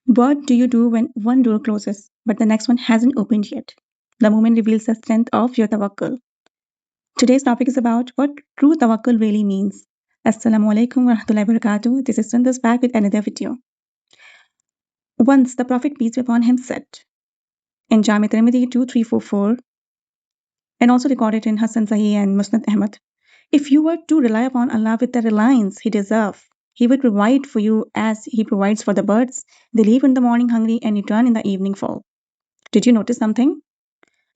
What do you do when one door closes, but the next one hasn't opened yet? The moment reveals the strength of your tawakkul. Today's topic is about what true tawakkul really means. Assalamu alaikum wa rahmatullahi wa barakatuh. This is Sundas back with another video. Once the Prophet, peace be upon him, said in Jami Tirmidhi 2344 and also recorded in Hasan Sahih and Musnad Ahmad, if you were to rely upon Allah with the reliance He deserves, He would provide for you as He provides for the birds. They leave in the morning hungry and return in the evening full. Did you notice something?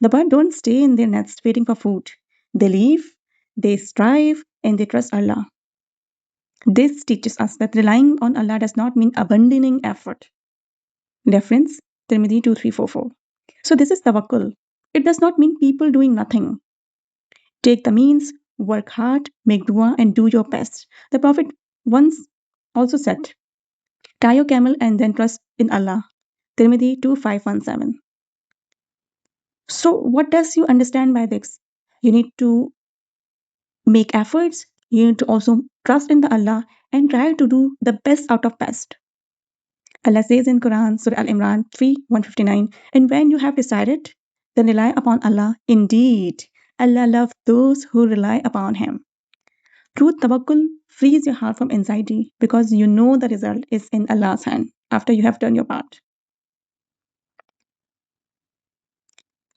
The birds don't stay in their nests waiting for food. They leave, they strive, and they trust Allah. This teaches us that relying on Allah does not mean abandoning effort. Reference Tirmidhi 2344. So this is tawakkul. It does not mean people doing nothing. Take the means, work hard, make dua, and do your best. The Prophet once also said, tie your camel and then trust in Allah. Tirmidhi 2517. So what does you understand by this? You need to make efforts. You need to also trust in the Allah and try to do the best out of best. Allah says in Quran, Surah Al Imran 3:159, and when you have decided, then rely upon Allah. Indeed, Allah loves those who rely upon Him. True tawakkul frees your heart from anxiety because you know the result is in Allah's hand after you have done your part.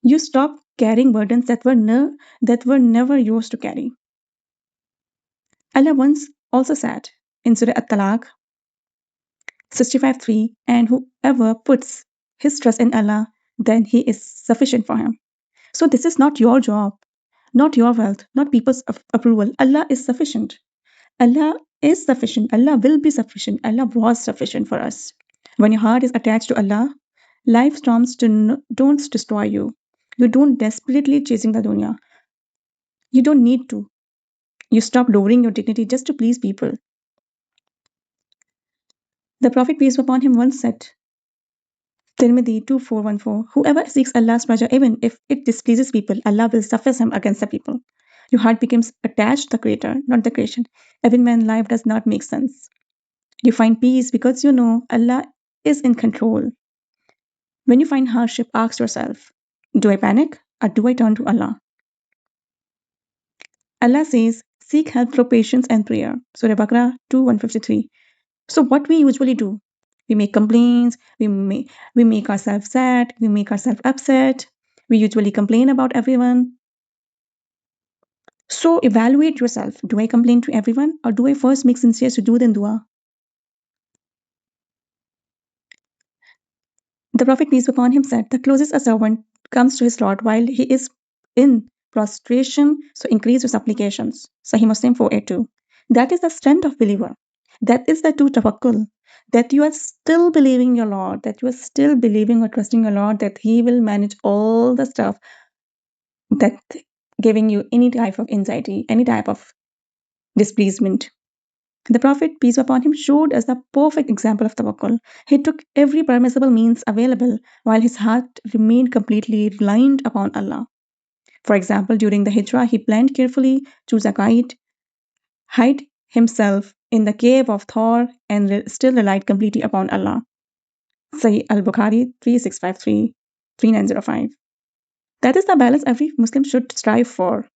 You stop carrying burdens that were never yours to carry. Allah once also said in Surah At-Talaq 65:3, and whoever puts his trust in Allah, then He is sufficient for him. So this is not your job, not your wealth, not people's approval. Allah is sufficient. Allah is sufficient. Allah will be sufficient. Allah was sufficient for us. When your heart is attached to Allah, life storms don't destroy you. You don't desperately chasing the dunya. You don't need to. You stop lowering your dignity just to please people. The Prophet, peace be upon him, once said, Tirmidhi 2414, whoever seeks Allah's pleasure, even if it displeases people, Allah will suffice him against the people. Your heart becomes attached to the Creator, not the creation. Even when life does not make sense, you find peace because you know Allah is in control. When you find hardship, ask yourself, do I panic or do I turn to Allah? Allah says, seek help through patience and prayer. Surah Al-Baqarah 2:153. So what we usually do, we make complaints, we make ourselves sad, we make ourselves upset, we usually complain about everyone. So evaluate yourself. Do I complain to everyone or do I first make sincere sujood and dua? The Prophet, peace be upon him, said, the closest a servant comes to his Lord while he is in prostration, so increase your supplications. Sahih Muslim 482. That is the strength of believer. That is the true tawakkul. That you are still believing your Lord, that you are still believing or trusting your Lord, that He will manage all the stuff that giving you any type of anxiety, any type of displeasement. The Prophet, peace be upon him, showed us the perfect example of tawakkul. He took every permissible means available while his heart remained completely reliant upon Allah. For example, during the Hijrah, he planned carefully, chose a guide, hid himself in the cave of Thor, and still relied completely upon Allah. Sahih Al-Bukhari 3653-3905. That is the balance every Muslim should strive for.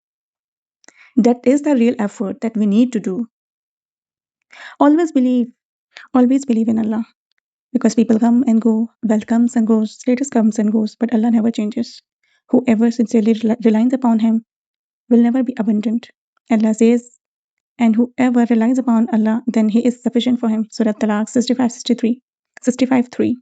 That is the real effort that we need to do. Always believe in Allah. Because people come and go, wealth comes and goes, status comes and goes, but Allah never changes. Whoever sincerely relies upon Him will never be abundant. Allah says, and whoever relies upon Allah, then He is sufficient for him. Surah Talaq 65:3.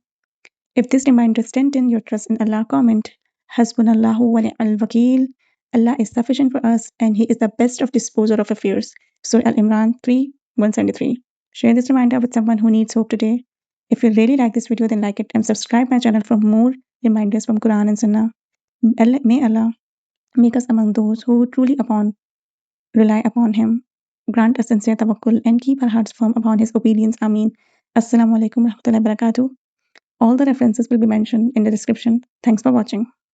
If this reminder strengthens your trust in Allah, comment, Hasbunallahu wa Wakeel. Allah is sufficient for us and He is the best of disposer of affairs. Surah Al Imran 3:173. Share this reminder with someone who needs hope today. If you really like this video, then like it and subscribe my channel for more reminders from Qur'an and Sunnah. May Allah make us among those who truly rely upon Him, grant us sincere tawakkul, and keep our hearts firm upon His obedience. Ameen. Assalamu alaikum wa rahmatullahi wa barakatuh. All the references will be mentioned in the description. Thanks for watching.